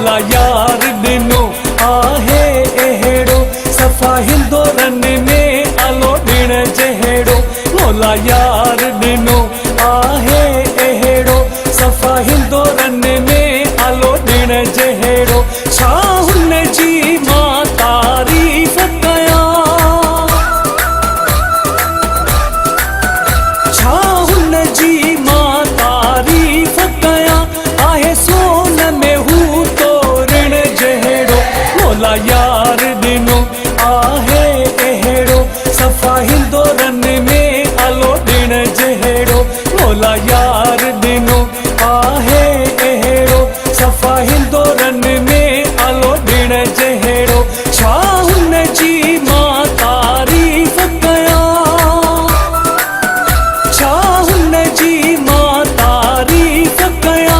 मोला यार दिनो आहे एहेड़ो सफ़ा हिंदोरन में आलो ॾिण जहेड़ो मोला यार दिनो आहे एहेड़ो सफ़ा हिंदोरन में आलो ॾिण जहेड़ो छा हुन जी मां तारीफ़ कयां छा हुन जी मां तारीफ़ कयां आहे सोन में हू तो ऋण जहेड़ो मोला यार दिनो आहे एहेड़ो सफ़ा हिंदोरन में आलो ॾिण जहेड़ो मोला यार दिनो आहे एहेड़ो सफ़ा हिंदोरन में आलो ॾिण जहेड़ो छा हुन जी मां तारीफ़ कयां छा हुन जी मां तारीफ़ कयां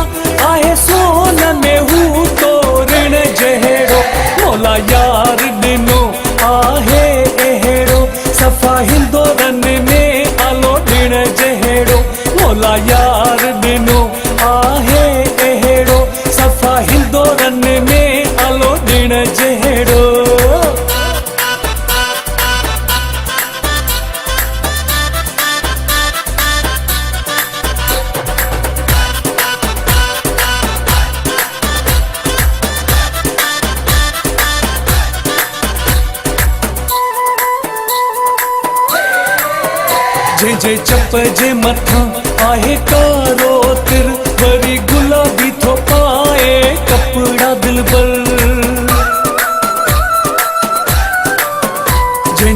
आहे सोन में हू तो ऋण जहेड़ो मोला यार दिनो आहे एहेड़ो सफ़ा हिंदोरन में आलो ॾिण जहेड़ो मोला यार दिनो आहे एहेड़ो सफ़ा हिंदोरन में आलो ॾिण जहेड़ो जे चप जे मथां आहे कारो तिर वरी गुलाबी थो पाए कपड़ा दिलबर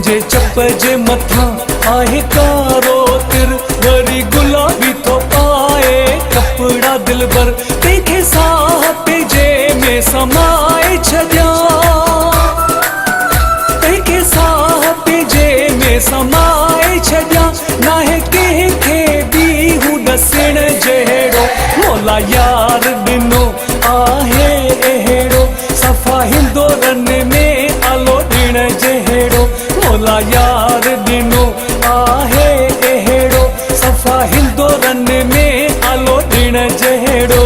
जे चप जे मथां आहे कारो तिर वरी गुलाबी थो पाए कपड़ा दिलबर तंहिंखे साह पेजे में समाए छॾियां तंहिंखे साह पेजे में समाए छॾियां नाहे कंहिंखे बि हू ॾसण जहेड़ो मोला यार दिनो आहे एहेड़ो सफ़ा हिंदोरन में आलो ॾिण जहेड़ो मोला यार दिनो आहे एहेड़ो सफ़ा हिंदोरन में आलो ॾिण जहेड़ो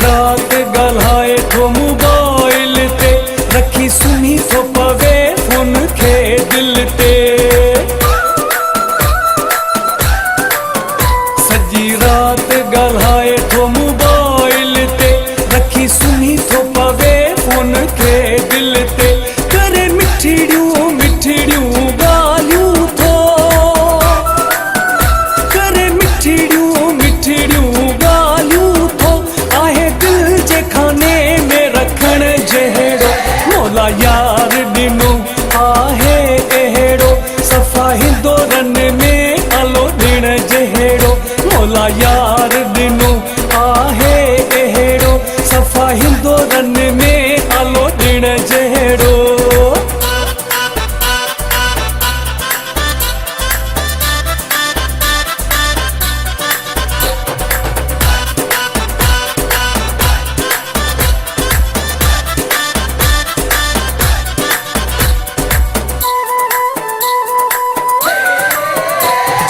रात ॻाल्हाए थो मोबाइल ते रखी सुम्ही थो पवे फोन खे दिल ते सॼी रात ॻाल्हाए थो मोबाइल ते रखी सुम्ही थो पवे फोन खे दिल ते करे मिठड़ियूं मिठड़ियूं ॻाल्हियूं थो करे मिठड़ियूं मिठड़ियूं ॻाल्हियूं थो आहे दिल जे खाने में रखण जहेड़ो मोला यार दिनो आहे एहेड़ो सफ़ा हिंदोरन में आलो ॾिण जहेड़ो मोला यार दिनो आहे एहेड़ो सफ़ा हिंदोरन में आलो ॾिण जहेड़ो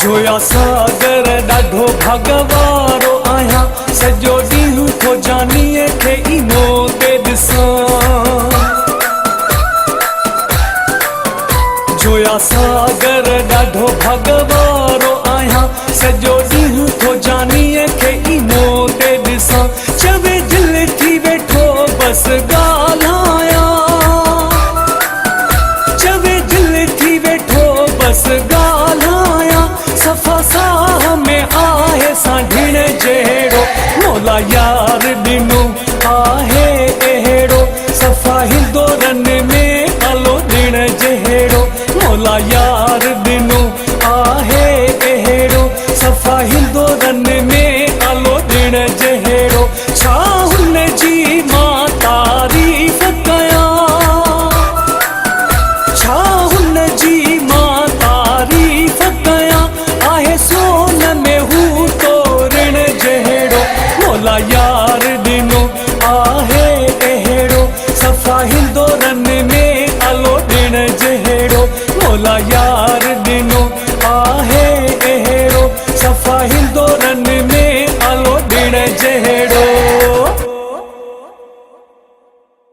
जोया सागर ॾाढो भगवारो आहियां सॼो ॾींहुं थो जानीअ खे इनो ते ॾिसां जोया सागर ॾाढो भगवारो आहियां सॼो ॾींहुं थो जानीअ खे इनो ते ॾिसां चवे दिलि थी वेठो बसि ॻाल्हायां चवे दिलि थी वेठो बसि ॻाल्हायां सफ़ा साह में आहे साढिण जहेड़ो मोला यार दिनो आहे एहेड़ो सफ़ा हिंदोरन में आलो ॾिण जहेड़ो मोला यार दिनो आहे एहेड़ो सफ़ा हिंदोरन में आलो ॾिण जहेड़ो छा हुन जी मां तारीफ़ कयां छा हुन जी मां तारीफ़ कयां आहे सोन में हू तो ऋण जहेड़ो मोला यार